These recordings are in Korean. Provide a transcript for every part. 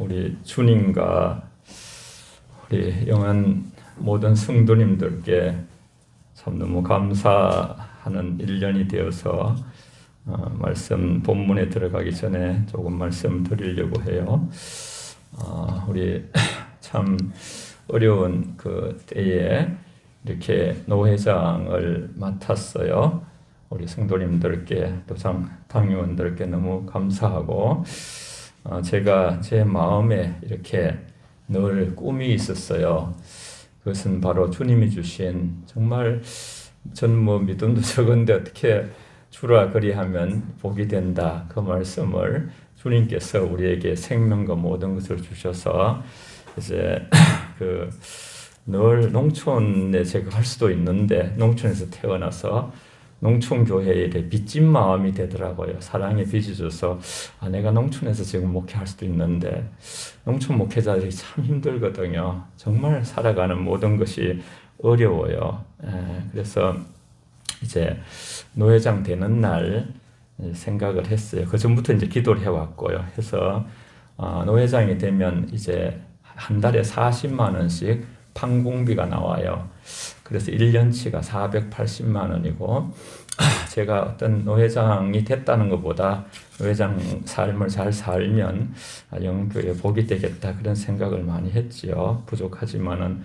우리 주님과 우리 영한 모든 성도님들께 참 너무 감사하는 1년이 되어서 말씀 본문에 들어가기 전에 조금 말씀 드리려고 해요. 우리 참 어려운 그 때에 이렇게 노회장을 맡았어요. 우리 성도님들께 또 당회원들께 너무 감사하고 제가 제 마음에 이렇게 늘 꿈이 있었어요. 그것은 바로 주님이 주신 정말 전 믿음도 적은데 어떻게 주라 그리하면 복이 된다. 그 말씀을 주님께서 우리에게 생명과 모든 것을 주셔서 이제 늘 농촌에 제가 갈 수도 있는데 농촌에서 태어나서 농촌교회에 빚진 마음이 되더라고요. 사랑의 빚이 줘서 내가 농촌에서 지금 목회할 수도 있는데 농촌 목회자들이 참 힘들거든요. 정말 살아가는 모든 것이 어려워요. 그래서 이제 노회장 되는 날 생각을 했어요. 그 전부터 이제 기도를 해왔고요. 해서 노회장이 되면 이제 한 달에 40만 원씩 판공비가 나와요. 그래서 1년치가 480만 원이고 제가 어떤 노회장이 됐다는 것보다 노회장 삶을 잘 살면 영교에 복이 되겠다 그런 생각을 많이 했지요. 부족하지만은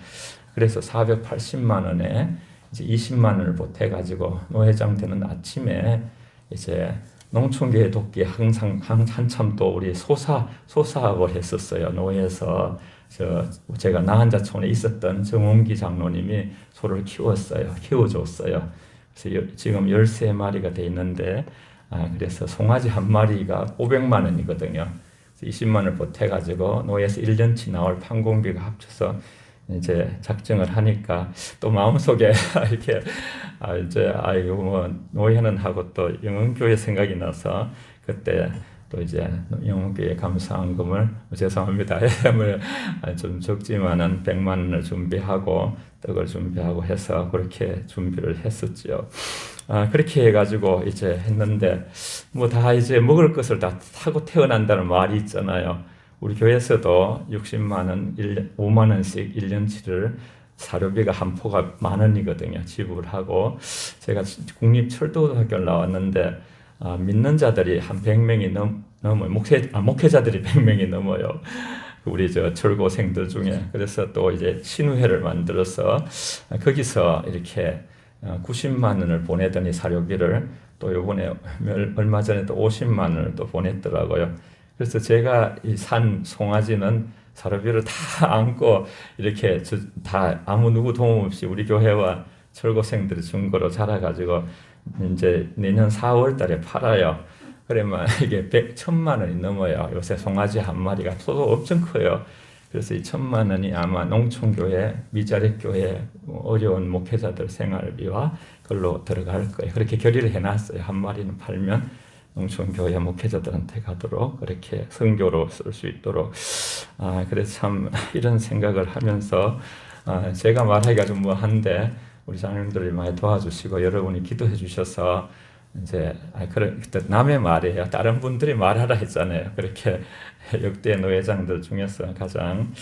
그래서 480만 원에 이제 20만 원을 보태가지고 노회장 되는 아침에 이제 농촌교회 돕기에 한참 또 우리 소사업을 했었어요. 노회에서 제가 나한자촌에 있었던 정원기 장로님이 소를 키워줬어요. 그래서 지금 13마리가 돼 있는데, 그래서 송아지 한 마리가 500만 원이거든요. 20만 원을 보태가지고 노예에서 1년치 나올 판공비가 합쳐서 이제 작정을 하니까 또 마음속에 이렇게 이제 노예는 하고 또 영흥교회 생각이 나서 그때 또 이제 영흥교회 감사헌금을 죄송합니다. 해물 좀 적지만은 100만 원을 준비하고 떡을 준비하고 해서 그렇게 준비를 했었죠. 그렇게 해가지고 이제 했는데 다 이제 먹을 것을 다 타고 태어난다는 말이 있잖아요. 우리 교회에서도 60만 원, 5만 원씩 1년치를 사료비가 한 포가 10,000원이거든요. 지불하고 제가 국립철도학교를 나왔는데 믿는 자들이 한 100명이 넘어요. 목회자들이 100명이 넘어요. 우리 철고생들 중에. 그래서 또 이제 신우회를 만들어서 거기서 이렇게 90만 원을 보내더니 사료비를 또 요번에 얼마 전에 또 50만 원을 또 보냈더라고요. 그래서 제가 이 산 송아지는 사료비를 다 안고 이렇게 다 아무 누구 도움 없이 우리 교회와 철고생들이 준 거로 자라가지고 이제 내년 4월 달에 팔아요. 그러면 이게 1,000만 원이 넘어요. 요새 송아지 한 마리가 소도 엄청 커요. 그래서 이 1,000만 원이 아마 농촌교회, 미자립교회 어려운 목회자들 생활비와 그걸로 들어갈 거예요. 그렇게 결의를 해놨어요. 한 마리는 팔면 농촌교회 목회자들한테 가도록 그렇게 선교로 쓸 수 있도록. 그래서 참 이런 생각을 하면서 제가 말하기가 좀 한데 우리 장로님들이 많이 도와주시고 여러분이 기도해 주셔서 이제 그때 남의 말이에요. 다른 분들이 말하라 했잖아요. 그렇게 역대 노회장들 중에서 가장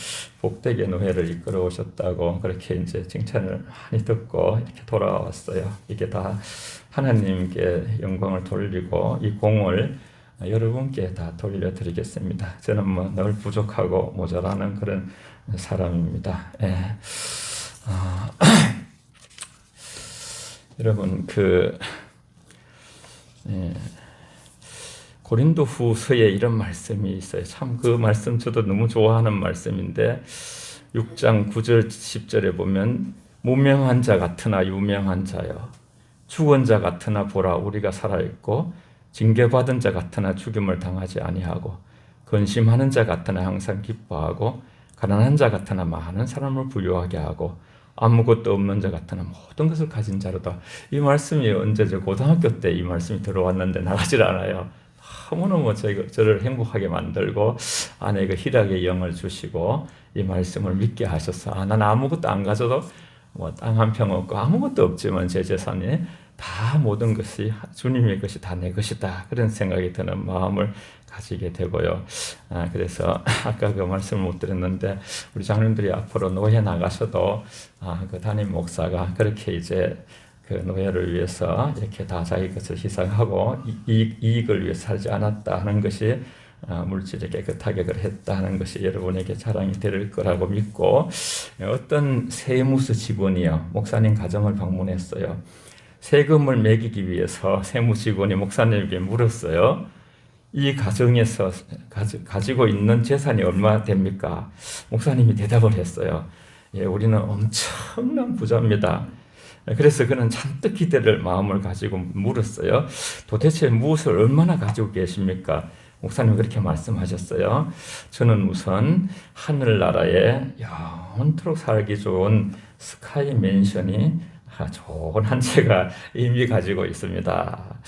복되게 노회를 이끌어 오셨다고 그렇게 이제 칭찬을 많이 듣고 이렇게 돌아왔어요. 이게 다 하나님께 영광을 돌리고 이 공을 여러분께 다 돌려드리겠습니다. 저는 늘 부족하고 모자라는 그런 사람입니다. 여러분 고린도 후서에 이런 말씀이 있어요. 참 그 말씀 저도 너무 좋아하는 말씀인데 6장 9절 10절에 보면 무명한 자 같으나 유명한 자여 죽은 자 같으나 보라 우리가 살아있고 징계받은 자 같으나 죽임을 당하지 아니하고 근심하는 자 같으나 항상 기뻐하고 가난한 자 같으나 많은 사람을 부유하게 하고 아무것도 없는 자 같으나 모든 것을 가진 자로다. 이 말씀이 언제 고등학교 때 이 말씀이 들어왔는데 나가질 않아요. 너무너무 저를 행복하게 만들고 아내가 희락의 영을 주시고 이 말씀을 믿게 하셔서 난 아무것도 안 가져도 땅 한 평 없고 아무것도 없지만 제 재산이 다 모든 것이 주님의 것이 다 내 것이다. 그런 생각이 드는 마음을 가지게 되고요. 그래서 아까 그 말씀을 못 드렸는데 우리 장로님들이 앞으로 노예 나가셔도 그 담임 목사가 그렇게 이제 그 노예를 위해서 이렇게 다 자기 것을 희생하고 이익을 위해 살지 않았다 하는 것이 물질에 깨끗하게 했다는 것이 여러분에게 자랑이 될 거라고 믿고, 어떤 세무서 직원이요 목사님 가정을 방문했어요. 세금을 매기기 위해서 세무 직원이 목사님에게 물었어요. 이 가정에서 가지고 있는 재산이 얼마 됩니까? 목사님이 대답을 했어요. 예, 우리는 엄청난 부자입니다. 그래서 그는 잔뜩 기대를 마음을 가지고 물었어요. 도대체 무엇을 얼마나 가지고 계십니까? 목사님 그렇게 말씀하셨어요. 저는 우선 하늘나라에 영원토록 살기 좋은 스카이 맨션이 좋은 한 채가 이미 가지고 있습니다.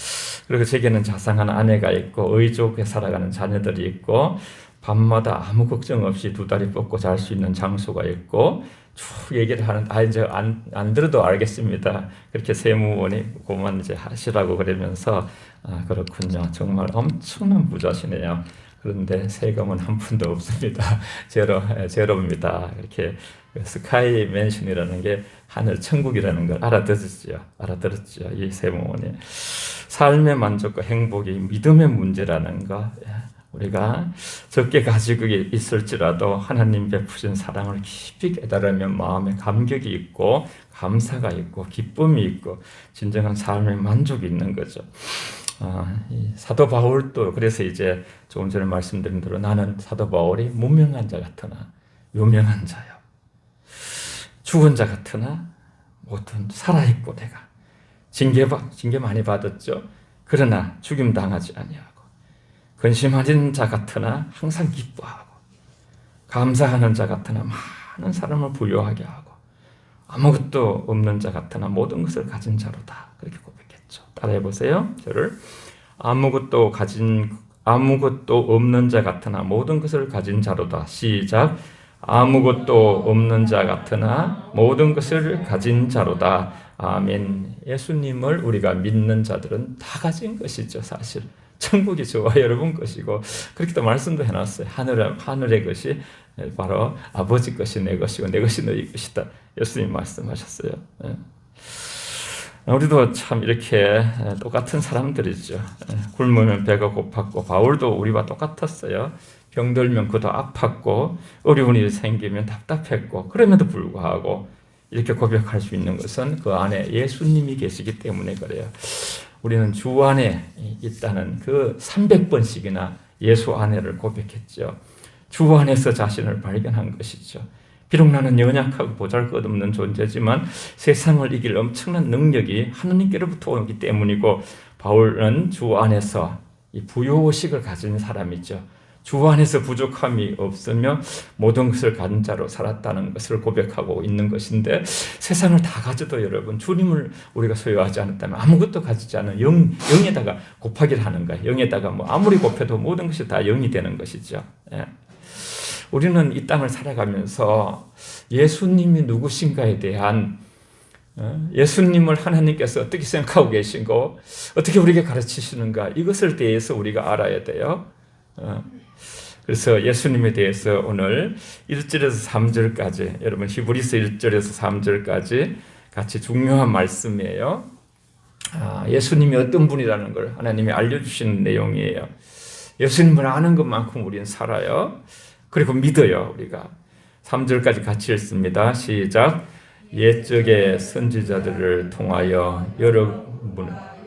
그리고 제게는 자상한 아내가 있고 의족해 살아가는 자녀들이 있고 밤마다 아무 걱정 없이 두 다리 뻗고 잘 수 있는 장소가 있고, 쭉 얘기를 하는, 이제 안 들어도 알겠습니다. 그렇게 세무원이 그만 이제 하시라고 그러면서, 그렇군요. 정말 엄청난 부자시네요. 그런데 세금은 한 푼도 없습니다. 제로입니다. 이렇게 스카이 맨션이라는 게 하늘 천국이라는 걸 알아들었죠. 이 세무원이. 삶의 만족과 행복이 믿음의 문제라는 거. 우리가 적게 가지고 있을지라도 하나님 베푸신 사랑을 깊이 깨달으면 마음에 감격이 있고 감사가 있고 기쁨이 있고 진정한 삶의 만족이 있는 거죠. 사도 바울도 그래서 이제 조금 전에 말씀드린 대로 나는 사도 바울이 무명한 자 같으나 유명한 자요. 죽은 자 같으나 모든 살아있고 내가 징계 많이 받았죠. 그러나 죽임 당하지 아니하고 근심하는 자 같으나 항상 기뻐하고 감사하는 자 같으나 많은 사람을 부유하게 하고 아무것도 없는 자 같으나 모든 것을 가진 자로다. 그렇게 고백했죠. 따라해 보세요. 저를 아무것도 없는 자 같으나 모든 것을 가진 자로다. 시작. 아무것도 없는 자 같으나 모든 것을 가진 자로다. 아멘. 예수님을 우리가 믿는 자들은 다 가진 것이죠. 사실 천국이 저와 여러분 것이고, 그렇게도 말씀도 해놨어요. 하늘의 것이 바로 아버지 것이 내 것이고 내 것이 너희 것이다. 예수님 말씀하셨어요. 우리도 참 이렇게 똑같은 사람들이죠. 굶으면 배가 고팠고 바울도 우리와 똑같았어요. 병들면 그도 아팠고 어려운 일이 생기면 답답했고, 그럼에도 불구하고 이렇게 고백할 수 있는 것은 그 안에 예수님이 계시기 때문에 그래요. 우리는 주 안에 있다는 그 300번씩이나 예수 안에를 고백했죠. 주 안에서 자신을 발견한 것이죠. 비록 나는 연약하고 보잘것없는 존재지만 세상을 이길 엄청난 능력이 하나님께로부터 오기 때문이고, 바울은 주 안에서 이 부요의식을 가진 사람이죠. 주 안에서 부족함이 없으며 모든 것을 가진 자로 살았다는 것을 고백하고 있는 것인데, 세상을 다 가져도 여러분 주님을 우리가 소유하지 않았다면 아무것도 가지지 않은 0에다가 곱하기를 하는 거예요. 0에다가 아무리 곱해도 모든 것이 다 0이 되는 것이죠. 우리는 이 땅을 살아가면서 예수님이 누구신가에 대한, 예수님을 하나님께서 어떻게 생각하고 계신고 어떻게 우리에게 가르치시는가, 이것을 대해서 우리가 알아야 돼요. 그래서 예수님에 대해서 오늘 1절에서 3절까지, 여러분 히브리서 1절에서 3절까지 같이 중요한 말씀이에요. 예수님이 어떤 분이라는 걸 하나님이 알려주시는 내용이에요. 예수님을 아는 것만큼 우리는 살아요. 그리고 믿어요. 우리가 3절까지 같이 읽습니다. 시작. 옛적의 선지자들을 통하여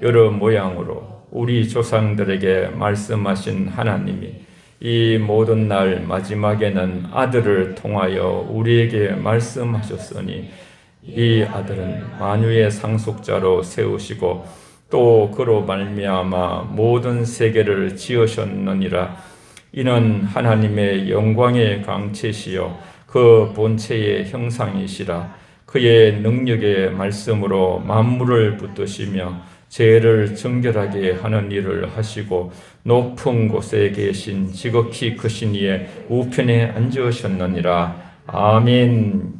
여러 모양으로 우리 조상들에게 말씀하신 하나님이 이 모든 날 마지막에는 아들을 통하여 우리에게 말씀하셨으니, 이 아들은 만유의 상속자로 세우시고 또 그로 말미암아 모든 세계를 지으셨느니라. 이는 하나님의 영광의 광채시요 그 본체의 형상이시라. 그의 능력의 말씀으로 만물을 붙드시며 죄를 정결하게 하는 일을 하시고 높은 곳에 계신 지극히 크신 이의 우편에 앉으셨느니라. 아멘.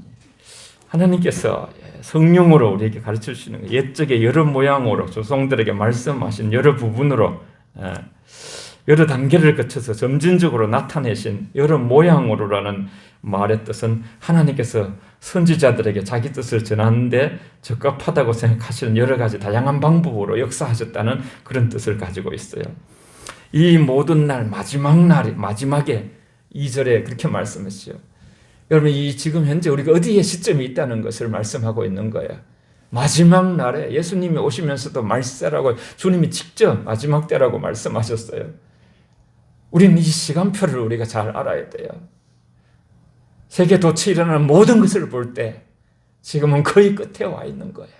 하나님께서 성령으로 우리에게 가르쳐 주시는 거예요. 옛적에 여러 모양으로 조상들에게 말씀하신 여러 부분으로 여러 단계를 거쳐서 점진적으로 나타내신 여러 모양으로라는 말의 뜻은 하나님께서 선지자들에게 자기 뜻을 전하는데 적합하다고 생각하시는 여러 가지 다양한 방법으로 역사하셨다는 그런 뜻을 가지고 있어요. 이 모든 날 마지막에 2절에 그렇게 말씀하시죠. 여러분, 이 지금 현재 우리가 어디에 시점이 있다는 것을 말씀하고 있는 거예요. 마지막 날에 예수님이 오시면서도 말세라고 주님이 직접 마지막 때라고 말씀하셨어요. 우리는 이 시간표를 우리가 잘 알아야 돼요. 세계 도처에 일어나는 모든 것을 볼 때 지금은 거의 끝에 와 있는 거예요.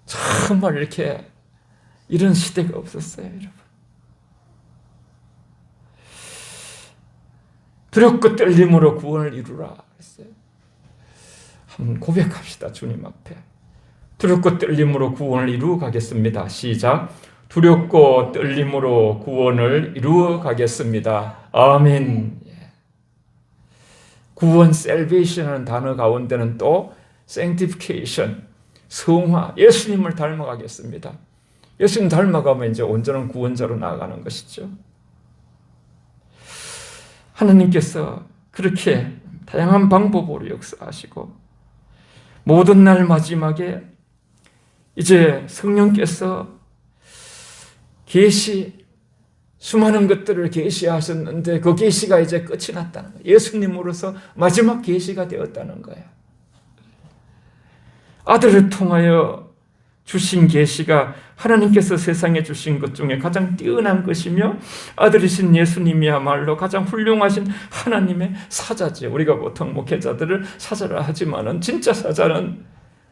정말 이렇게 이런 시대가 없었어요, 여러분. 두렵고 떨림으로 구원을 이루라 그랬어요. 한번 고백합시다, 주님 앞에. 두렵고 떨림으로 구원을 이루어 가겠습니다. 시작. 두렵고 떨림으로 구원을 이루어 가겠습니다. 아멘. 구원, salvation이라는 단어 가운데는 또 sanctification, 성화, 예수님을 닮아가겠습니다. 예수님 닮아가면 이제 온전한 구원자로 나아가는 것이죠. 하나님께서 그렇게 다양한 방법으로 역사하시고 모든 날 마지막에 이제 성령께서 수많은 것들을 계시하셨는데 그 계시가 이제 끝이 났다는 거예요. 예수님으로서 마지막 계시가 되었다는 거예요. 아들을 통하여 주신 계시가 하나님께서 세상에 주신 것 중에 가장 뛰어난 것이며 아들이신 예수님이야말로 가장 훌륭하신 하나님의 사자죠. 우리가 보통 목회자들을 사자라 하지만은 진짜 사자는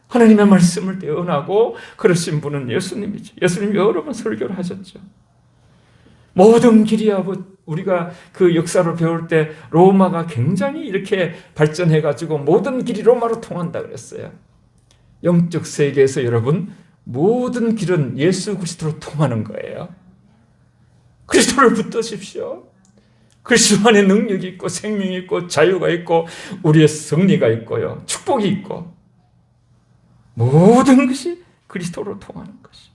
하나님의 말씀을 대언하고 그러신 분은 예수님이죠. 예수님이 여러 번 설교를 하셨죠. 모든 길이 우리가 그 역사를 배울 때 로마가 굉장히 이렇게 발전해가지고 모든 길이 로마로 통한다 그랬어요. 영적 세계에서 여러분 모든 길은 예수 그리스도로 통하는 거예요. 그리스도를 붙드십시오. 그리스도 안에 능력이 있고 생명이 있고 자유가 있고 우리의 승리가 있고요. 축복이 있고 모든 것이 그리스도로 통하는 것이.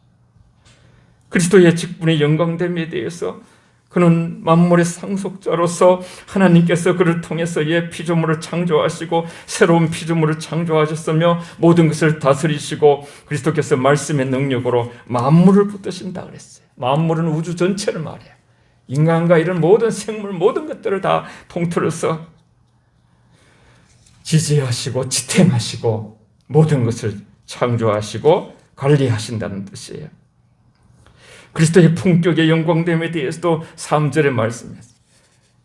그리스도의 직분의 영광됨에 대해서 그는 만물의 상속자로서 하나님께서 그를 통해서 피조물을 창조하시고 새로운 피조물을 창조하셨으며 모든 것을 다스리시고 그리스도께서 말씀의 능력으로 만물을 붙드신다 그랬어요. 만물은 우주 전체를 말해요. 인간과 이런 모든 생물 모든 것들을 다 통틀어서 지지하시고 지탱하시고 모든 것을 창조하시고 관리하신다는 뜻이에요. 그리스도의 품격의 영광됨에 대해서도 3절에 말씀했어요.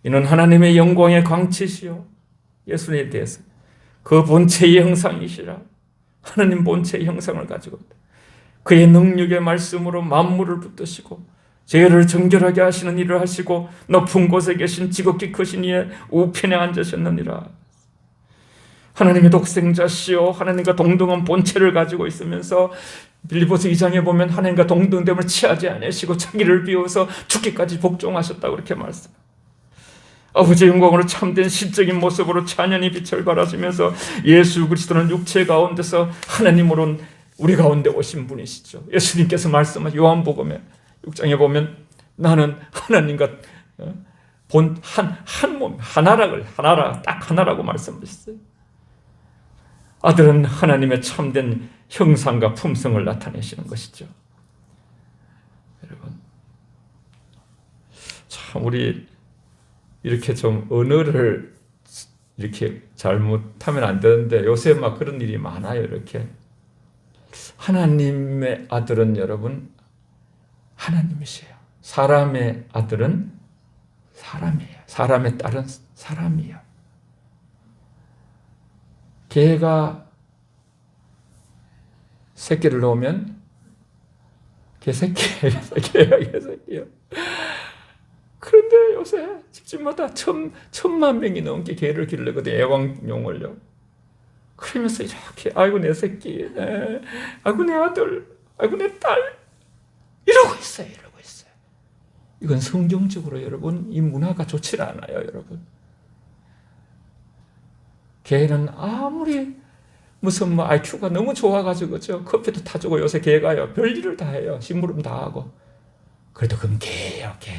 이는 하나님의 영광의 광채시요. 예수님에 대해서 그 본체의 형상이시라. 하나님 본체의 형상을 가지고 있다. 그의 능력의 말씀으로 만물을 붙드시고 죄를 정결하게 하시는 일을 하시고 높은 곳에 계신 지극히 크신 이의 우편에 앉으셨느니라. 하나님의 독생자시요 하나님과 동등한 본체를 가지고 있으면서 빌립보서 2장에 보면 하나님과 동등됨을 취하지 않으시고 자기를 비워서 죽기까지 복종하셨다고 그렇게 말씀. 아버지의 영광으로 참된 실적인 모습으로 찬연히 빛을 발하시면서 예수 그리스도는 육체 가운데서 하나님으로 우리 가운데 오신 분이시죠. 예수님께서 말씀하신 요한복음에 6장에 보면 나는 하나님과 한 몸, 딱 하나라고 말씀하셨어요. 아들은 하나님의 참된 형상과 품성을 나타내시는 것이죠. 여러분, 참 우리 이렇게 좀 언어를 이렇게 잘못하면 안 되는데 요새 막 그런 일이 많아요. 이렇게 하나님의 아들은 여러분 하나님이세요. 사람의 아들은 사람이에요. 사람의 딸은 사람이에요. 개가 새끼를 놓으면 개새끼예요. 개새끼예요. 그런데 요새 집집마다 1,000만 명이 넘게 개를 기르거든요. 애완용을요. 그러면서 이렇게 아이고 내 새끼, 아이고 내 아들, 아이고 내 딸 이러고 있어요. 이건 성경적으로 여러분 이 문화가 좋지 않아요. 여러분 개는 아무리 무슨 뭐 IQ가 너무 좋아가지고 저 커피도 타주고 요새 개가요 별일을 다 해요. 심부름 다 하고. 그래도 그건 개예요, 개.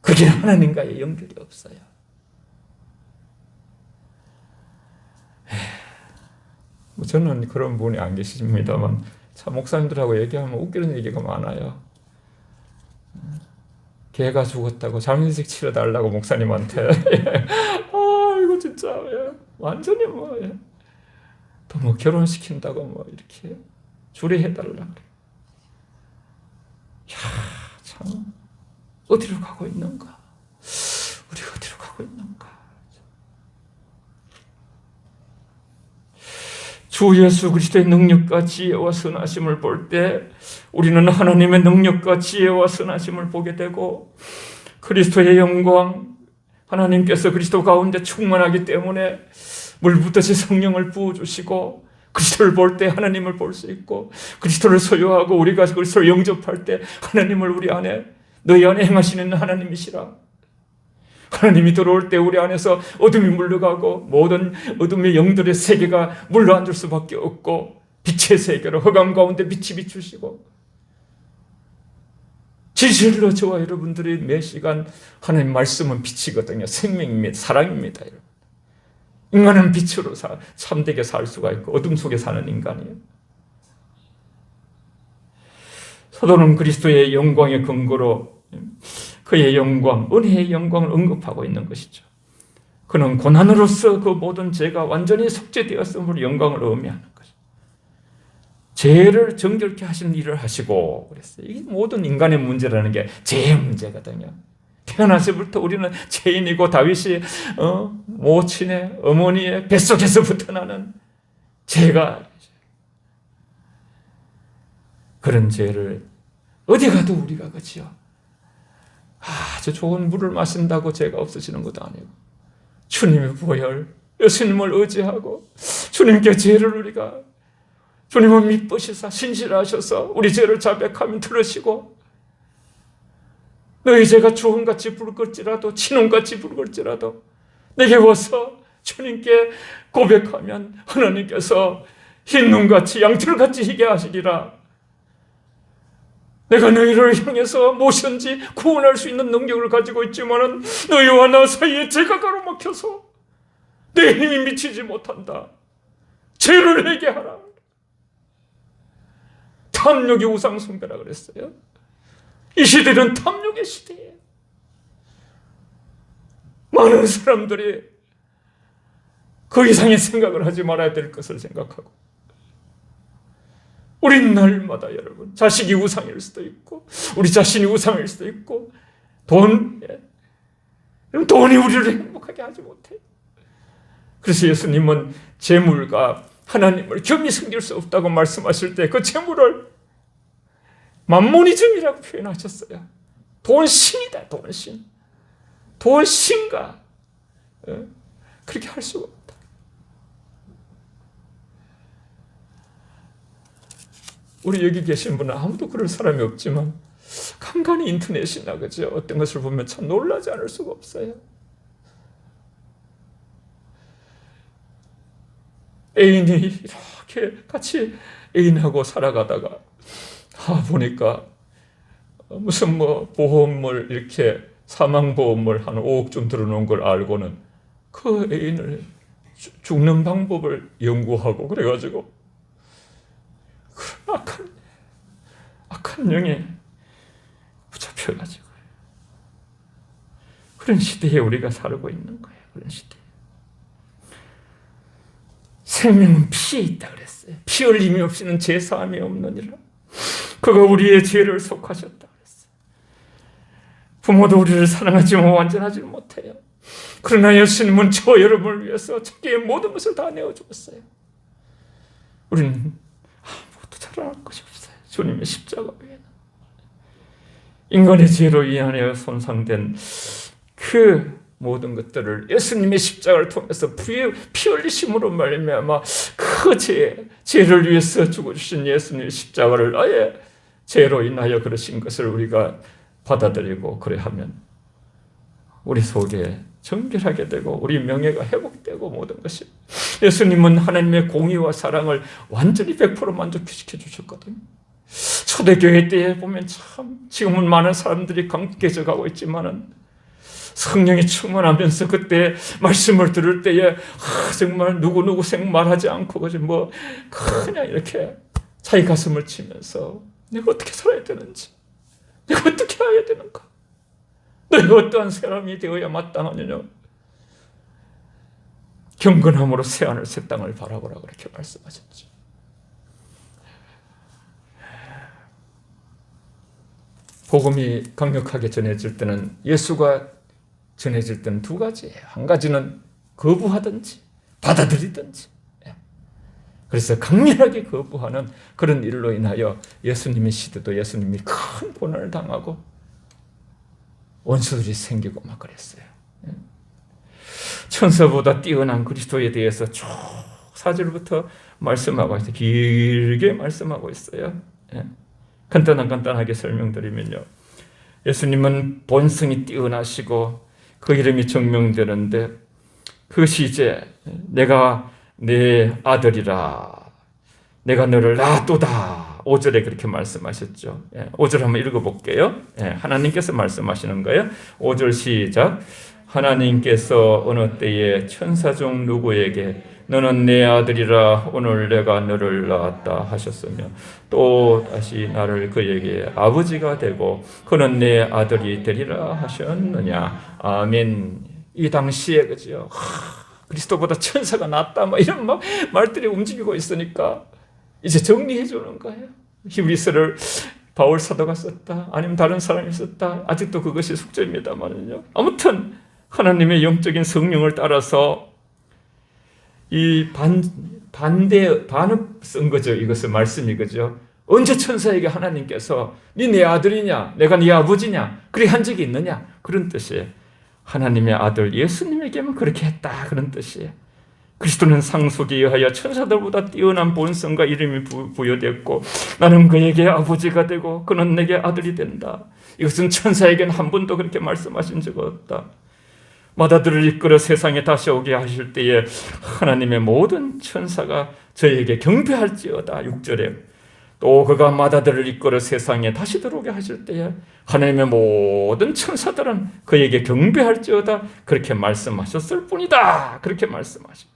그게 하나님과의 연결이 없어요. 뭐 저는 그런 분이 안 계십니다만 참 목사님들하고 얘기하면 웃기는 얘기가 많아요. 개가 죽었다고 장례식 치러달라고 목사님한테. 이거 진짜 완전히 또 뭐 결혼시킨다고 이렇게 주례해달라. 참 어디로 가고 있는가? 우리가 어디로 가고 있는가? 주 예수 그리스도의 능력과 지혜와 선하심을 볼 때 우리는 하나님의 능력과 지혜와 선하심을 보게 되고 그리스도의 영광, 하나님께서 그리스도 가운데 충만하기 때문에 물붓듯이 성령을 부어주시고 그리스도를 볼 때 하나님을 볼 수 있고 그리스도를 소유하고 우리가 그리스도를 영접할 때 하나님을 우리 안에 너희 안에 행하시는 하나님이시라. 하나님이 들어올 때 우리 안에서 어둠이 물러가고 모든 어둠의 영들의 세계가 물러앉을 수밖에 없고 빛의 세계로 흑암 가운데 빛이 비추시고 진실로 저와 여러분들이 매 시간 하나님 말씀은 빛이거든요. 생명입니다. 사랑입니다. 여러분. 인간은 빛으로 참되게 살 수가 있고 어둠 속에 사는 인간이에요. 사도는 그리스도의 영광의 근거로 그의 영광, 은혜의 영광을 언급하고 있는 것이죠. 그는 고난으로서 그 모든 죄가 완전히 속죄되었음으로 영광을 의미하는 것이죠. 죄를 정결케 하신 일을 하시고 그랬어요. 이 모든 인간의 문제라는 게 죄의 문제거든요. 태어나서부터 우리는 죄인이고 다윗이 모친의 어머니의 뱃속에서부터 나는 죄가 그런 죄를 어디 가도 우리가 그지요. 아주 좋은 물을 마신다고 죄가 없어지는 것도 아니고 주님의 보혈, 예수님을 의지하고 주님께 죄를 우리가 주님은 미쁘시사 신실하셔서 우리 죄를 자백하면 들으시고 너희 죄가 주홍같이 붉을지라도 진홍같이 붉을지라도 내게 와서 주님께 고백하면 하나님께서 흰 눈같이 양털같이 희게 하시리라. 내가 너희를 향해서 무엇인지 구원할 수 있는 능력을 가지고 있지만은 너희와 나 사이에 죄가 가로막혀서 내 힘이 미치지 못한다. 죄를 회개하라. 탐욕이 우상 숭배라 그랬어요. 이 시대는 탐욕의 시대예요. 많은 사람들이 그 이상의 생각을 하지 말아야 될 것을 생각하고 우린 날마다 여러분 자식이 우상일 수도 있고 우리 자신이 우상일 수도 있고 돈이 우리를 행복하게 하지 못해요. 그래서 예수님은 재물과 하나님을 겸히 섬길 수 없다고 말씀하실 때 그 재물을 만모니즘이라고 표현하셨어요. 돈신이다. 돈신. 돈신가 그렇게 할 수가 없다. 우리 여기 계신 분은 아무도 그럴 사람이 없지만 간간히 인터넷이나 그죠? 어떤 것을 보면 참 놀라지 않을 수가 없어요. 애인이 이렇게 같이 애인하고 살아가다가 보니까 무슨 보험을 이렇게 사망보험을 한 5억쯤 들어놓은 걸 알고는 그 애인을 죽는 방법을 연구하고 그래가지고 악한 영에 붙잡혀가지고 그런 시대에 우리가 살고 있는 거예요. 그런 시대. 생명은 피에 있다 그랬어요. 피 흘림이 없이는 죄 사함이 없느니라. 그가 우리의 죄를 속하셨다 그랬어요. 부모도 우리를 사랑하지만 완전하지 못해요. 그러나 예수님은 저 여러분을 위해서 자기의 모든 것을 다 내어주었어요. 우리는 아무것도 자랑할 것이 없어요. 주님의 십자가 외에는. 인간의 죄로 인하여 손상된 그 모든 것들을 예수님의 십자가를 통해서 피 흘리심으로 말미암아 그 죄를 위해서 죽어주신 예수님의 십자가를 아예 죄로 인하여 그러신 것을 우리가 받아들이고 그래하면 우리 속에 정결하게 되고 우리 명예가 회복되고 모든 것이. 예수님은 하나님의 공의와 사랑을 완전히 100% 만족시켜 주셨거든요. 초대교회 때에 보면 참 지금은 많은 사람들이 강해져 가고 있지만은 성령이 충만하면서 그때 말씀을 들을 때에 정말 누구 생 말하지 않고 그냥 이렇게 자기 가슴을 치면서 내가 어떻게 살아야 되는지, 내가 어떻게 해야 되는가, 내가 어떠한 사람이 되어야 마땅하느냐, 경건함으로 새하늘 새 땅을 바라보라 그렇게 말씀하셨죠. 복음이 강력하게 전해질 때는, 예수가 전해질 때는 두 가지예요. 한 가지는 거부하든지 받아들이든지. 그래서 강렬하게 거부하는 그런 일로 인하여 예수님의 시대도 예수님이 큰 고난을 당하고 원수들이 생기고 막 그랬어요. 천사보다 뛰어난 그리스도에 대해서 쭉 4절부터 말씀하고 있어요. 길게 말씀하고 있어요. 간단하게 설명드리면요, 예수님은 본성이 뛰어나시고 그 이름이 증명되는데, 그것이 이제 내가 내 아들이라, 내가 너를 낳았도다. 5절에 그렇게 말씀하셨죠. 5절 한번 읽어볼게요. 하나님께서 말씀하시는 거예요. 5절 시작. 하나님께서 어느 때에 천사 중 누구에게 너는 내 아들이라 오늘 내가 너를 낳았다 하셨으며, 또 다시 나를 그에게 아버지가 되고 그는 내 아들이 되리라 하셨느냐. 아멘. 이 당시에 그죠, 그리스도보다 천사가 낫다 이런 말들이 움직이고 있으니까 이제 정리해 주는 거예요. 히브리서를 바울 사도가 썼다, 아니면 다른 사람이 썼다, 아직도 그것이 숙제입니다만요. 아무튼 하나님의 영적인 성령을 따라서 이 반을 쓴 거죠. 이것은 말씀이 그죠. 언제 천사에게 하나님께서 네 내 아들이냐, 내가 네 아버지냐 그렇게 한 적이 있느냐, 그런 뜻이에요. 하나님의 아들 예수님에게만 그렇게 했다, 그런 뜻이에요. 그리스도는 상속에 의하여 천사들보다 뛰어난 본성과 이름이 부여됐고 나는 그에게 아버지가 되고 그는 내게 아들이 된다. 이것은 천사에게는 한 번도 그렇게 말씀하신 적 없다. 마다들을 이끌어 세상에 다시 오게 하실 때에 하나님의 모든 천사가 저에게 경배할지어다. 6절에 또 그가 마다들을 이끌어 세상에 다시 들어오게 하실 때에 하나님의 모든 천사들은 그에게 경배할지어다. 그렇게 말씀하셨을 뿐이다. 그렇게 말씀하십니다.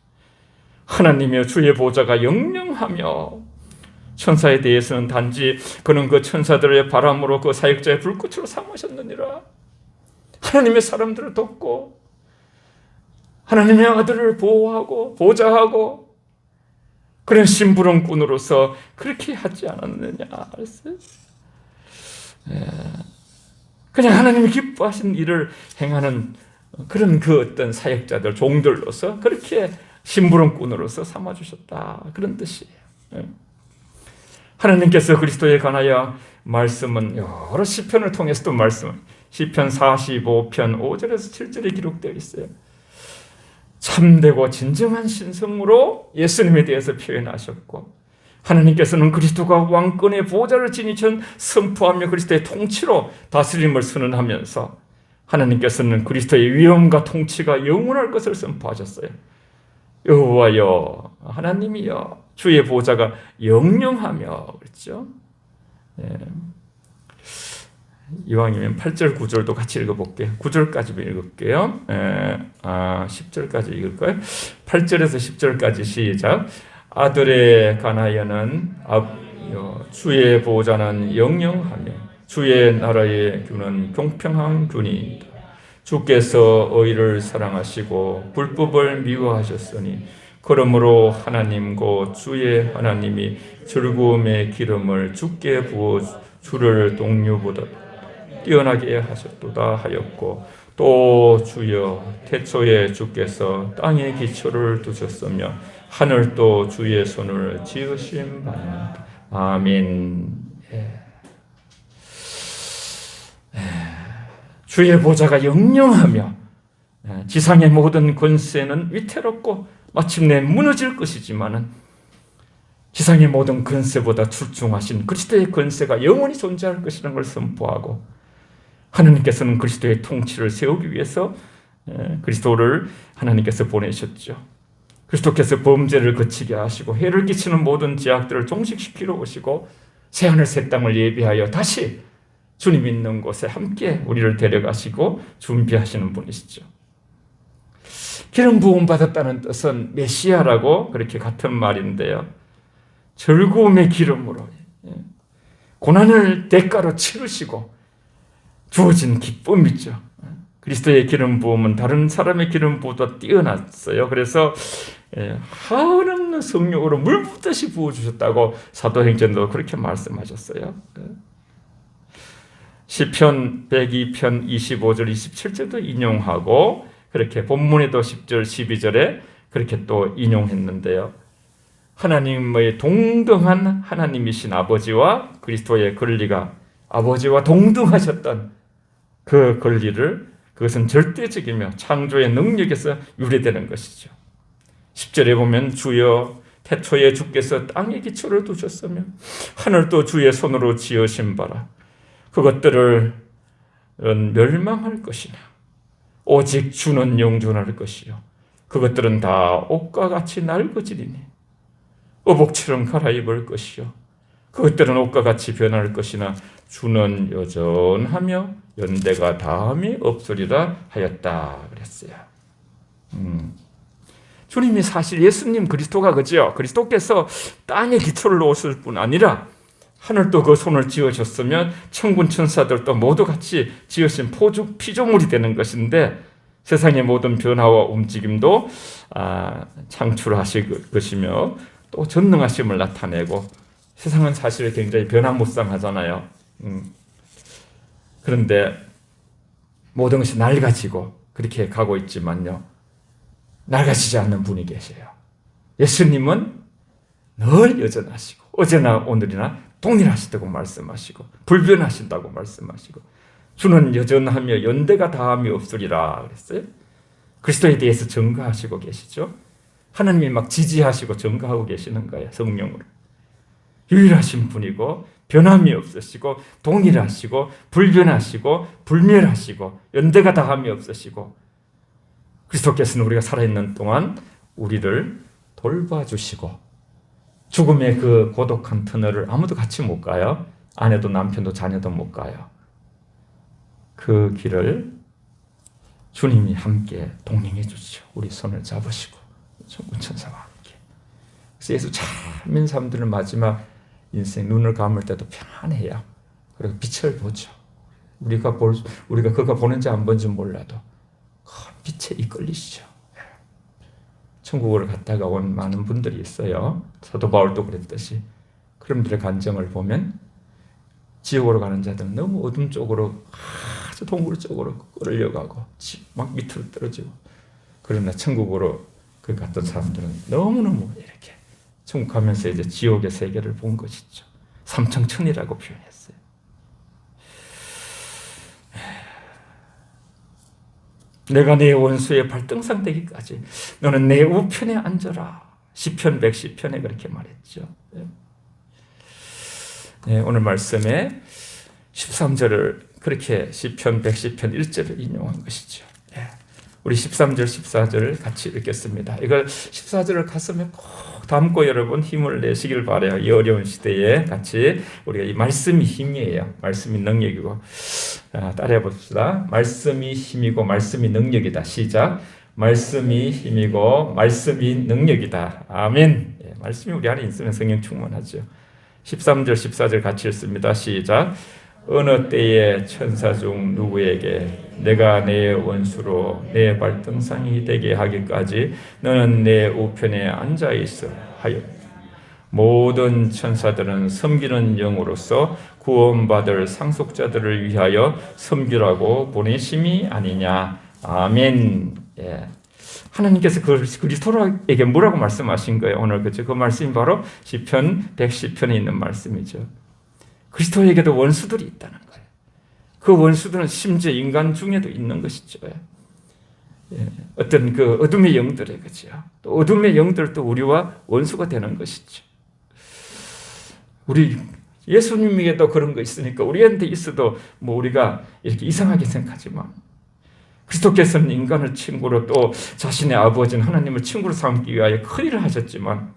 하나님의 주의 보좌가 영영하며, 천사에 대해서는 단지 그는 그 천사들의 바람으로 그 사역자의 불꽃으로 삼으셨느니라. 하나님의 사람들을 돕고 하나님의 아들을 보호하고 보좌하고 그런 심부름꾼으로서 그렇게 하지 않았느냐. 그냥 하나님이 기뻐하신 일을 행하는 그런 그 어떤 사역자들, 종들로서 그렇게 심부름꾼으로서 삼아주셨다, 그런 뜻이에요. 하나님께서 그리스도에 관하여 말씀은 여러 시편을 통해서도 시편 45편 5절에서 7절에 기록되어 있어요. 참되고 진정한 신성으로 예수님에 대해서 표현하셨고, 하나님께서는 그리스도가 왕권의 보좌를 지니신 선포하며 그리스도의 통치로 다스림을 선언하면서 하나님께서는 그리스도의 위엄과 통치가 영원할 것을 선포하셨어요. 여호와여, 하나님이여, 주의 보좌가 영영하며, 그렇죠? 이왕이면 8절 9절도 같이 읽어볼게요. 9절까지 읽을게요. 10절까지 읽을까요? 8절에서 10절까지 시작. 아들에 관하여는 주의 보좌는 영영하며 주의 나라의 균은 공평한 균이다. 주께서 의를 사랑하시고 불법을 미워하셨으니 그러므로 하나님 곧 주의 하나님이 즐거움의 기름을 주께 부어 주를 동류보다 뛰어나게 하셨도다 하였고, 또 주여 태초에 주께서 땅의 기초를 두셨으며 하늘도 주의 손을 지으신 바니라. 아멘. 주의 보좌가 영영하며 지상의 모든 권세는 위태롭고 마침내 무너질 것이지만은 지상의 모든 권세보다 출중하신 그리스도의 권세가 영원히 존재할 것이라는 걸 선포하고, 하나님께서는 그리스도의 통치를 세우기 위해서 그리스도를 하나님께서 보내셨죠. 그리스도께서 범죄를 그치게 하시고 해를 끼치는 모든 죄악들을 종식시키러 오시고 새하늘 새 땅을 예비하여 다시 주님 있는 곳에 함께 우리를 데려가시고 준비하시는 분이시죠. 기름 부음 받았다는 뜻은 메시아라고 그렇게 같은 말인데요. 즐거움의 기름으로 고난을 대가로 치르시고 주어진 기쁨이죠. 그리스도의 기름 부음은 다른 사람의 기름 부음보다 뛰어났어요. 그래서 한없는 성령으로 물 붓듯이 부어주셨다고 사도행전도 그렇게 말씀하셨어요. 시편 102편 25절 27절도 인용하고 그렇게 본문에도 10절 12절에 그렇게 또 인용했는데요. 하나님의 동등한 하나님이신 아버지와 그리스도의 권리가 아버지와 동등하셨던 그 권리를 그것은 절대적이며 창조의 능력에서 유래되는 것이죠. 10절에 보면 주여 태초에 주께서 땅에 기초를 두셨으며 하늘도 주의 손으로 지으신 바라 그것들을 멸망할 것이나 오직 주는 영존할 것이요 그것들은 다 옷과 같이 낡아지리니 의복처럼 갈아입을 것이요 그것들은 옷과 같이 변할 것이나 주는 여전하며 연대가 다함이 없으리라 하였다 그랬어요. 주님이 사실 예수님 그리스도가 그죠? 그리스도께서 땅에 기초를 놓으실 뿐 아니라 하늘도 그 손을 지으셨으면 천군 천사들도 모두 같이 지으신 피조물이 되는 것인데 세상의 모든 변화와 움직임도 창출하실 것이며 또 전능하심을 나타내고 세상은 사실 굉장히 변화무쌍하잖아요. 그런데 모든 것이 낡아지고 그렇게 가고 있지만요. 낡아지지 않는 분이 계세요. 예수님은 늘 여전하시고 어제나 오늘이나 동일하시다고 말씀하시고 불변하신다고 말씀하시고 주는 여전하며 연대가 다함이 없으리라 그랬어요. 그리스도에 대해서 증거하시고 계시죠. 하나님이 막 지지하시고 증거하고 계시는 거예요. 성령으로. 유일하신 분이고 변함이 없으시고 동일하시고 불변하시고 불멸하시고 연대가 다함이 없으시고 그리스도께서는 우리가 살아있는 동안 우리를 돌봐주시고 죽음의 그 고독한 터널을 아무도 같이 못 가요. 아내도 남편도 자녀도 못 가요. 그 길을 주님이 함께 동행해 주시죠. 우리 손을 잡으시고 천군 천사와 함께. 그래서 예수 잘 믿는 사람들은 마지막 인생 눈을 감을 때도 편안해요. 그리고 빛을 보죠. 우리가 그가 보는지 안 보는지 몰라도 빛에 이끌리시죠. 천국을 갔다가 온 많은 분들이 있어요. 사도 바울도 그랬듯이 그런들의 간증을 보면 지옥으로 가는 자들은 너무 어둠 쪽으로 아주 동굴 쪽으로 끌려가고 막 밑으로 떨어지고 그러나 천국으로 그 갔던 사람들은 너무너무 이렇게 천국 가면서 이제 지옥의 세계를 본 것이죠. 삼청천이라고 표현했어요. 내가 내 원수의 발등상 되기까지 너는 내 우편에 앉아라. 시편 110편에 그렇게 말했죠. 네, 오늘 말씀에 13절을 그렇게 시편 110편 1절을 인용한 것이죠. 네, 우리 13절 14절 같이 읽겠습니다. 이걸 14절을 가슴에 꼭 담고 여러분 힘을 내시길 바라요. 이 어려운 시대에 같이 우리가 이 말씀이 힘이에요. 말씀이 능력이고 따라해 봅시다. 말씀이 힘이고 말씀이 능력이다. 시작. 말씀이 힘이고 말씀이 능력이다. 아멘. 예, 말씀이 우리 안에 있으면 성령 충만하죠. 13절 14절 같이 읽습니다. 시작. 어느 때에 천사 중 누구에게 내가 내 원수로 내 발등상이 되게 하기까지 너는 내 우편에 앉아 있어 하여 모든 천사들은 섬기는 영으로서 구원받을 상속자들을 위하여 섬기라고 보내심이 아니냐. 아멘. 예. 하나님께서 그리스도에게 뭐라고 말씀하신 거예요? 오늘 그죠? 그 말씀이 바로 시편 110편에 있는 말씀이죠. 그리스도에게도 원수들이 있다는 거예요. 그 원수들은 심지어 인간 중에도 있는 것이죠. 예. 어떤 그 어둠의 영들의 그죠? 또 어둠의 영들도 우리와 원수가 되는 것이죠. 우리 예수님에게도 그런 거 있으니까 우리한테 있어도 뭐 우리가 이렇게 이상하게 생각하지만 그리스도께서는 인간을 친구로 또 자신의 아버지인 하나님을 친구로 삼기 위하여 큰 일을 하셨지만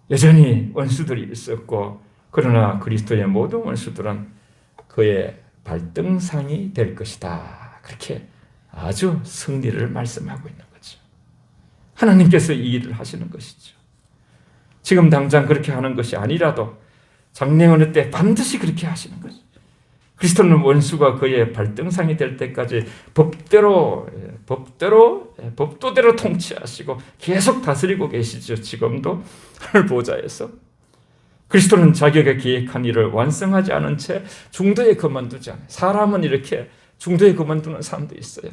여전히 원수들이 있었고, 그러나 그리스도의 모든 원수들은 그의 발등상이 될 것이다. 그렇게 아주 승리를 말씀하고 있는 거죠. 하나님께서 이 일을 하시는 것이죠. 지금 당장 그렇게 하는 것이 아니라도 장래 어느 때 반드시 그렇게 하시는 거죠. 그리스도는 원수가 그의 발등상이 될 때까지 법도대로 통치하시고 계속 다스리고 계시죠. 지금도 하늘 보좌에서. 그리스도는 자기가 계획한 일을 완성하지 않은 채 중도에 그만두지 않아요. 사람은 이렇게 중도에 그만두는 사람도 있어요.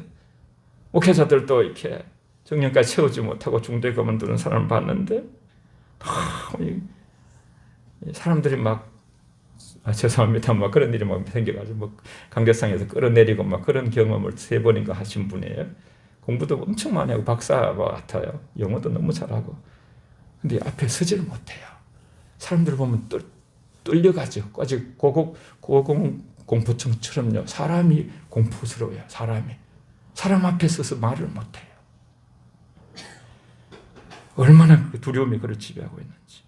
목회자들도 이렇게 정년까지 채우지 못하고 중도에 그만두는 사람을 봤는데, 사람들이 막 죄송합니다. 막 그런 일이 막 생겨가지고 뭐 강대상에서 끌어내리고 막 그런 경험을 3번인가 하신 분이에요. 공부도 엄청 많이 하고 박사 같아요. 영어도 너무 잘하고. 근데 앞에 서지를 못해요. 사람들 보면 떨려가지고 아직 고공공포증처럼요. 사람이 공포스러워요. 사람 앞에 서서 말을 못해요. 얼마나 그 두려움이 그를 지배하고 있는지.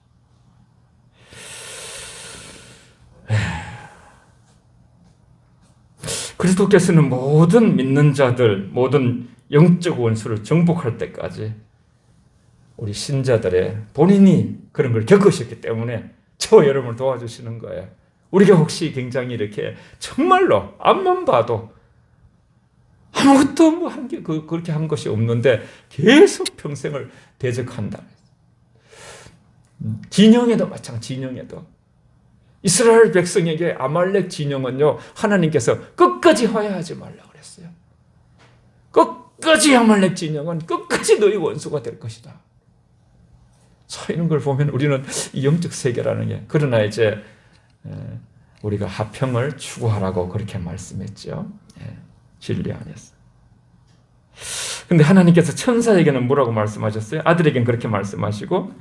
그리스도께서는 모든 믿는 자들, 모든 영적 원수를 정복할 때까지 우리 신자들의 본인이 그런 걸 겪으셨기 때문에 저 여러분을 도와주시는 거예요. 우리가 혹시 굉장히 이렇게 정말로 앞만 봐도 아무것도 뭐 한 게 그렇게 한 것이 없는데 계속 평생을 대적한다. 진영에도 마찬가지. 진영에도 이스라엘 백성에게 아말렉 진영은요, 하나님께서 끝까지 화해하지 말라 그랬어요. 끝까지 아말렉 진영은 끝까지 너희 원수가 될 것이다. 자, 이런 걸 보면 우리는 이 영적 세계라는 게, 그러나 이제 우리가 화평을 추구하라고 그렇게 말씀했죠. 진리 안에서. 근데 하나님께서 천사에게는 뭐라고 말씀하셨어요? 아들에게는 그렇게 말씀하시고,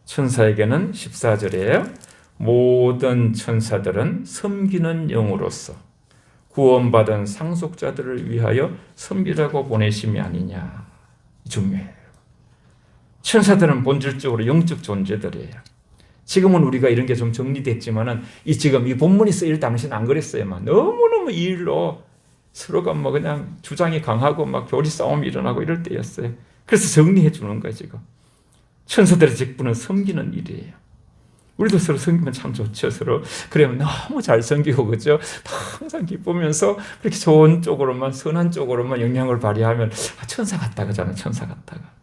천사에게는 14절이에요. 모든 천사들은 섬기는 영으로서 구원받은 상속자들을 위하여 섬기라고 보내심이 아니냐. 중요해요. 천사들은 본질적으로 영적 존재들이에요. 지금은 우리가 이런 게 좀 정리됐지만은 지금 이 본문이 쓰일 당시는 안 그랬어요만. 너무너무 이 일로 서로가 뭐 그냥 주장이 강하고 막 교리 싸움이 일어나고 이럴 때였어요. 그래서 정리해 주는 거예요, 지금. 천사들의 직분은 섬기는 일이에요. 우리도 서로 섬기면 참 좋죠. 서로 그러면 너무 잘 섬기고, 그죠? 항상 기쁘면서 그렇게 좋은 쪽으로만, 선한 쪽으로만 영향을 발휘하면 천사 같다 그러잖아요. 천사 같다가.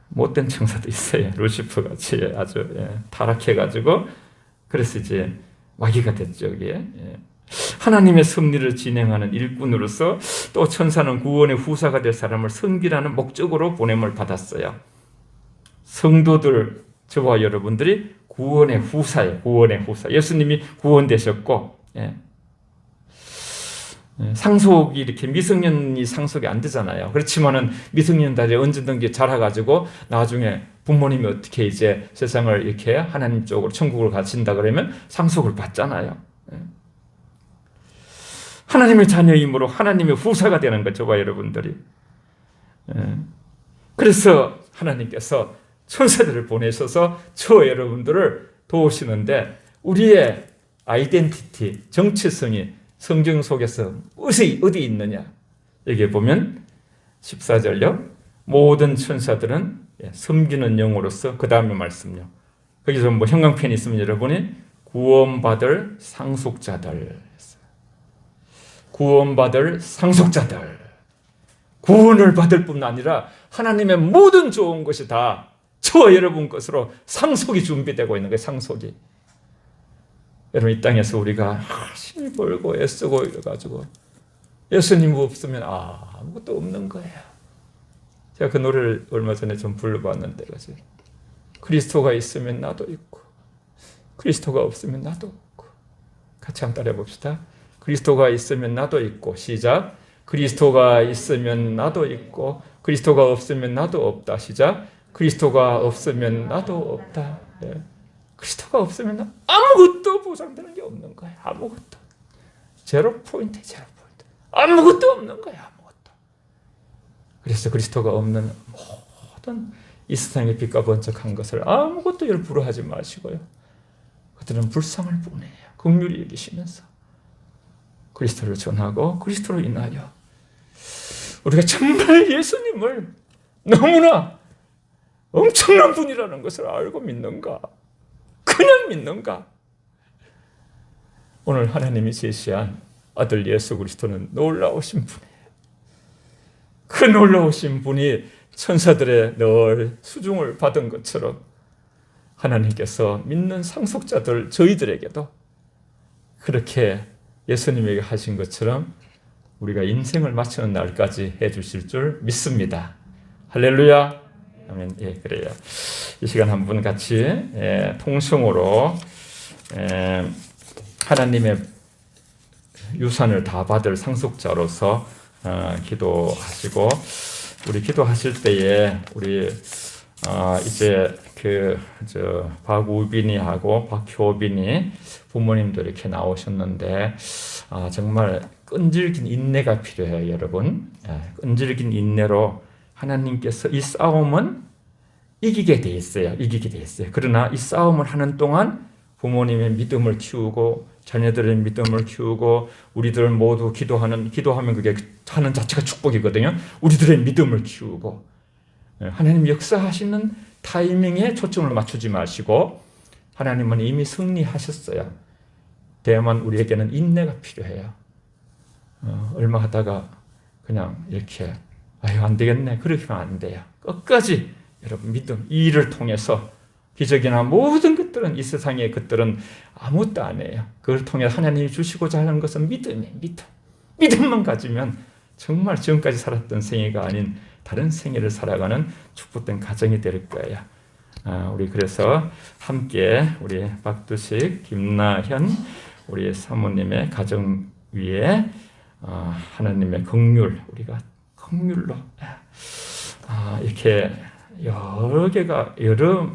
못된 천사도 있어요. 루시퍼 같이 아주 타락해가지고, 그래서 이제 마귀가 됐죠. 이게. 하나님의 섭리를 진행하는 일꾼으로서 또 천사는 구원의 후사가 될 사람을 섬기라는 목적으로 보냄을 받았어요. 성도들, 저와 여러분들이 구원의 후사예요. 구원의 후사. 예수님이 구원되셨고, 상속이 이렇게 미성년이 상속이 안 되잖아요. 그렇지만은 미성년들이 언제든지 자라가지고 나중에 부모님이 어떻게 이제 세상을 이렇게 하나님 쪽으로 천국을 가신다 그러면 상속을 받잖아요. 하나님의 자녀이므로 하나님의 후사가 되는 거죠, 저와 여러분들이. 그래서 하나님께서 천사들을 보내셔서 저 여러분들을 도우시는데, 우리의 아이덴티티, 정체성이 성경 속에서 어디 있느냐? 여기 보면 14절요. 모든 천사들은 섬기는 영으로서, 그 다음에 말씀요. 거기서 뭐 형광펜이 있으면 여러분이 구원받을 상속자들, 구원받을 상속자들, 구원을 받을 뿐 아니라 하나님의 모든 좋은 것이 다 저와 여러분 것으로 상속이 준비되고 있는 거예요. 상속이. 여러분, 이 땅에서 우리가 힘이 벌고 애쓰고 이래가지고 예수님 없으면 아무것도 없는 거예요. 제가 그 노래를 얼마 전에 좀 불러봤는데, 그죠? 그리스도가 있으면 나도 있고, 그리스도가 없으면 나도 없고. 같이 한번 따라해 봅시다. 그리스도가 있으면 나도 있고, 시작. 그리스도가 있으면 나도 있고, 그리스도가 없으면 나도 없다. 시작. 그리스도가 없으면 나도 없다. 그리스도가 없으면 아무것도 보장되는 게 없는 거예요. 아무것도. 제로 포인트. 아무것도 없는 거야. 아무것도. 그래서 그리스도가 없는 모든 이 세상의 빛과 번쩍한 것을 아무것도 열부로 하지 마시고요. 그들은 불쌍을 보내요. 긍휼히 여기시면서 그리스도를 전하고 그리스도로 인하여 우리가 정말 예수님을 너무나 엄청난 분이라는 것을 알고 믿는가? 그냥 믿는가? 오늘 하나님이 제시한 아들 예수 그리스도는 놀라우신 분이에요. 그 놀라우신 분이 천사들의 늘 수중을 받은 것처럼 하나님께서 믿는 상속자들 저희들에게도 그렇게 예수님에게 하신 것처럼 우리가 인생을 마치는 날까지 해주실 줄 믿습니다. 할렐루야. 아멘. 예, 그래요. 이 시간 한 분 같이 통성으로 하나님의 유산을 다 받을 상속자로서 기도하시고, 우리 기도하실 때에 우리 이제 박우빈이하고 박효빈이 부모님도 이렇게 나오셨는데 정말 끈질긴 인내가 필요해요, 여러분. 끈질긴 인내로 하나님께서 이 싸움은 이기게 돼 있어요. 그러나 이 싸움을 하는 동안 부모님의 믿음을 키우고 자녀들의 믿음을 키우고 우리들 모두 기도하면 그게 하는 자체가 축복이거든요. 우리들의 믿음을 키우고 하나님 역사하시는 타이밍에 초점을 맞추지 마시고 하나님은 이미 승리하셨어요. 다만 우리에게는 인내가 필요해요. 얼마 하다가 그냥 이렇게 안 되겠네 그렇게 하면 안 돼요. 끝까지 여러분 믿음, 이 일을 통해서 기적이나 모든 것들은 이 세상의 것들은 아무것도 아니에요. 그걸 통해 하나님이 주시고자 하는 것은 믿음이에요. 믿음만 가지면 정말 지금까지 살았던 생애가 아닌 다른 생애를 살아가는 축복된 가정이 될 거예요. 우리 그래서 함께 우리 박두식, 김나현 우리 사모님의 가정 위에 하나님의 긍휼, 우리가 긍휼로 이렇게 여러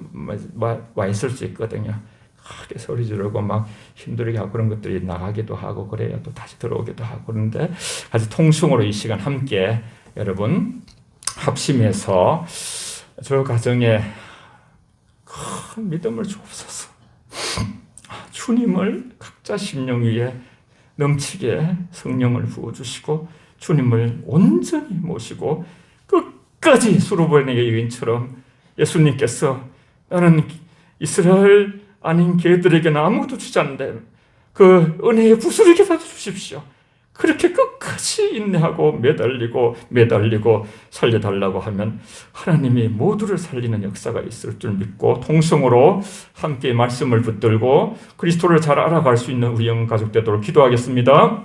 와 있을 수 있거든요. 크게 소리 지르고 막 힘들게 하고 그런 것들이 나가기도 하고 그래요. 또 다시 들어오기도 하고 그런데 아주 통성으로 이 시간 함께 여러분 합심해서 저 가정에 큰 믿음을 주옵소서. 주님을 각자 심령 위에 넘치게 성령을 부어주시고 주님을 온전히 모시고 끝까지 수르바벤의 여인처럼 예수님께서 나는 이스라엘 아닌 개들에게는 아무것도 주지 않는데 그 은혜의 부스러기라도 주십시오. 그렇게 끝까지 인내하고 매달리고 살려달라고 하면 하나님이 모두를 살리는 역사가 있을 줄 믿고 통성으로 함께 말씀을 붙들고 그리스도를 잘 알아갈 수 있는 우리 영 가족 되도록 기도하겠습니다.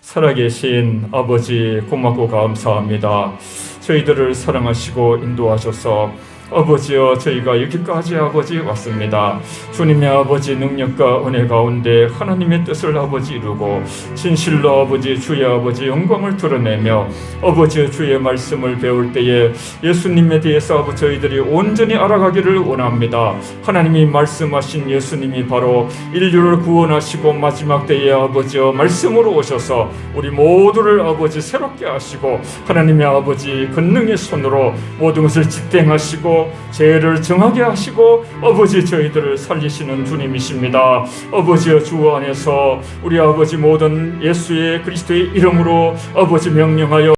살아계신 아버지 고맙고 감사합니다. 저희들을 사랑하시고 인도하셔서 아버지여 저희가 여기까지 아버지 왔습니다. 주님의 아버지 능력과 은혜 가운데 하나님의 뜻을 아버지 이루고 진실로 아버지 주의 아버지 영광을 드러내며 아버지 주의 말씀을 배울 때에 예수님에 대해서 아버지 저희들이 온전히 알아가기를 원합니다. 하나님이 말씀하신 예수님이 바로 인류를 구원하시고 마지막 때에 아버지여 말씀으로 오셔서 우리 모두를 아버지 새롭게 하시고 하나님의 아버지 권능의 손으로 모든 것을 집행하시고 죄를 정하게 하시고 아버지 저희들을 살리시는 주님이십니다. 아버지여 주 안에서 우리 아버지 모든 예수의 그리스도의 이름으로 아버지 명령하여